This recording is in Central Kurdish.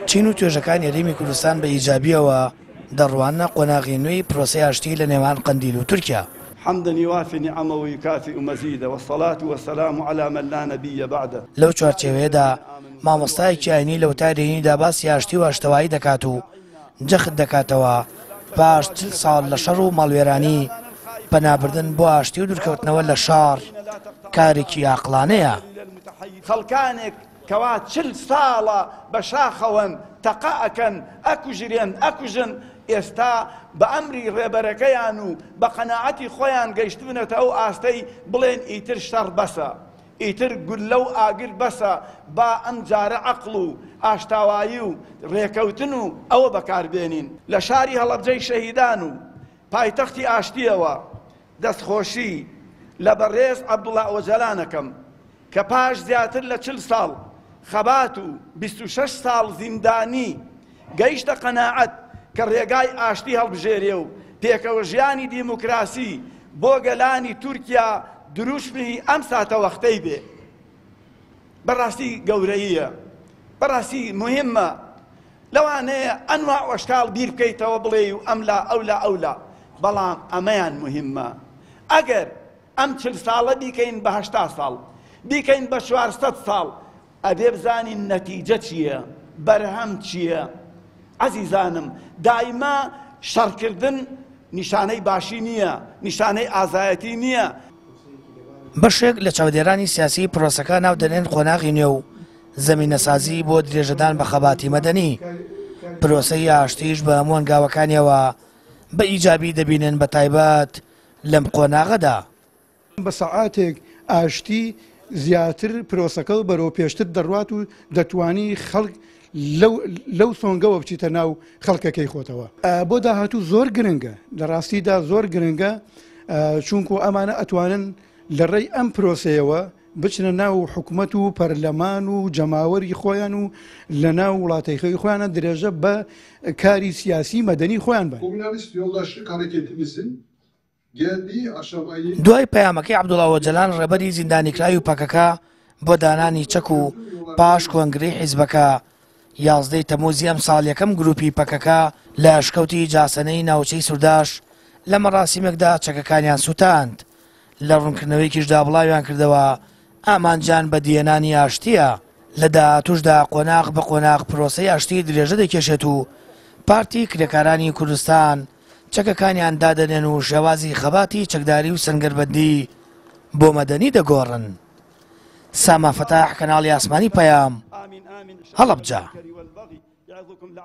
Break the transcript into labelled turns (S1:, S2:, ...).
S1: چین و توێژەکان یاریمی کوردستان بە ئیجابیەوە دەڕوانە قۆناغی نوێی پرۆسەی ئاشتی لە نێوان قەندیل و تورکیا.
S2: حمدا يوافي نعمه ويكافئ مزيدا والصلاة والسلام على من لا نبي بعده.
S1: لەو چوارچێوەیەدا مامۆستایەکی ئاینی لە وتارێنیدا باسی ئاشتی و ئاشتەوایی دەکات و جەخت دەکاتەوە پاش 40 ساڵ لە شەڕ و ماڵوێرانی پەنابردن بۆ ئاشتی و دوورکەوتنەوە لە شار کارێکی عاقڵانەیە.
S2: خەڵکانێک کەوا 40 ساڵە بە شاخەوەن تەقەئەکەن ئەکوژرێن ئەکوژن ئێستا بە ئەمری ڕێبەرەکەیان و بە قەناعەتی خۆیان گەیشتبنەتە ئەو ئاستەی بڵێن ئیتر شەڕ بەسە، ئیتر گولە و ئاگر بەسە، با ئەم جارە عەقڵ و ئاشتاوایی و ڕێکەوتن و ئەوە بەکاربێنین. لە شاری هەڵەبجەی شەهیدان و پایتەختی ئاشتیەوە دەستخۆشی لە بەڕێز عەبدوڵڵا ئۆجەلانەکەم کە پاش زیاتر لە 40 ساڵ خەبات و 26 ساڵ زیندانی گەیشتە قەناعەت کە ڕێگای ئاشتی هەڵبژێرێ و پێکەوە ژیانی دیموکراسی بۆ گەلانی تورکیا دروستبوونی ئەم ساتە وەختەی بێ. بەڕاستی گەورەییە، بەڕاستی مهمە، لەوانەیە ئەنواع وەشکاڵ بیر بکەیتەوە بڵێ و ئەملا ئەولا ئەولا، بەڵام ئەمەیان مهمە. ئەگەر ئەم 40 ساڵە بیکەین بە 80 ساڵ، بیکەین بە 400 ساڵ، ئەبێ بزانین نەتیجە چییە، بەرهەم چییە. عەزیزانم، دایما شەڕکردن نیشانەی باشی نییە، نیشانەی ئازایەتی نییە.
S1: بەشێک لە چاودێرانی سیاسی پرۆسەکە ناو دەنێن قۆناغی نوێ و زەمینەسازی بۆ درێژەدان بە خەباتی مەدەنی. پرۆسەی ئاشتیش بە هەموو هەنگاوەکانیەوە بە ئیجابی دەبینن، بە تایبەت لەم قۆناغەدا.
S3: بە سەعاتێک ئاشتی زیاتر پرۆسەکە بەرەو پێشتر دەڕوات و دەتوانی خەڵک لەو سۆنگەوە بچیتە ناو خەڵکەکەی خۆتەوە. بۆ داهاتوو زۆر گرنگە، لە ڕاستیدا زۆر گرنگە، چونکو ئەمانە ئەتوانن لە ڕێی ئەم پرۆسەیەوە بچنە ناو حکوومەت و پەرلەمان و جەماوەری خۆیان و لە ناو وڵاتەی خۆی خۆیانە درێژە بە کاری سیاسی مەدەنی خۆیان بن. دوای پەیامەکەی عەبدوڵڵا ئۆجەلان ڕێبەری زیندانیکراوی و پەکەکە بۆ دانانی چەک و پاش کۆنگرەی حیزبەکە 11 تەمووزی ئەم ساڵ یەکەم گروپی پەکەکە لە ئەشکەوتی جاسەنەی ناوچەی سوورداش لە مەراسیمێکدا چەکەکانیان سوتاند. لە ڕوونکردنەوەیکیشدا بڵاویان کردەوە ئامانجان بە دیێنانی ئاشتیە. لە داهاتووشدا قۆناغ بە قۆناغ پرۆسەی ئاشتی درێژە دەکێشێت و پارتی کرێکارانی کوردستان چەکەکانیان دادەنێن و شێوازی خەباتی چەکداری و سەنگەربەندی بۆ مەدەنی دەگۆڕن. ساما فەتاح، کەناڵی ئاسمانی پەیام، هەڵەبجە.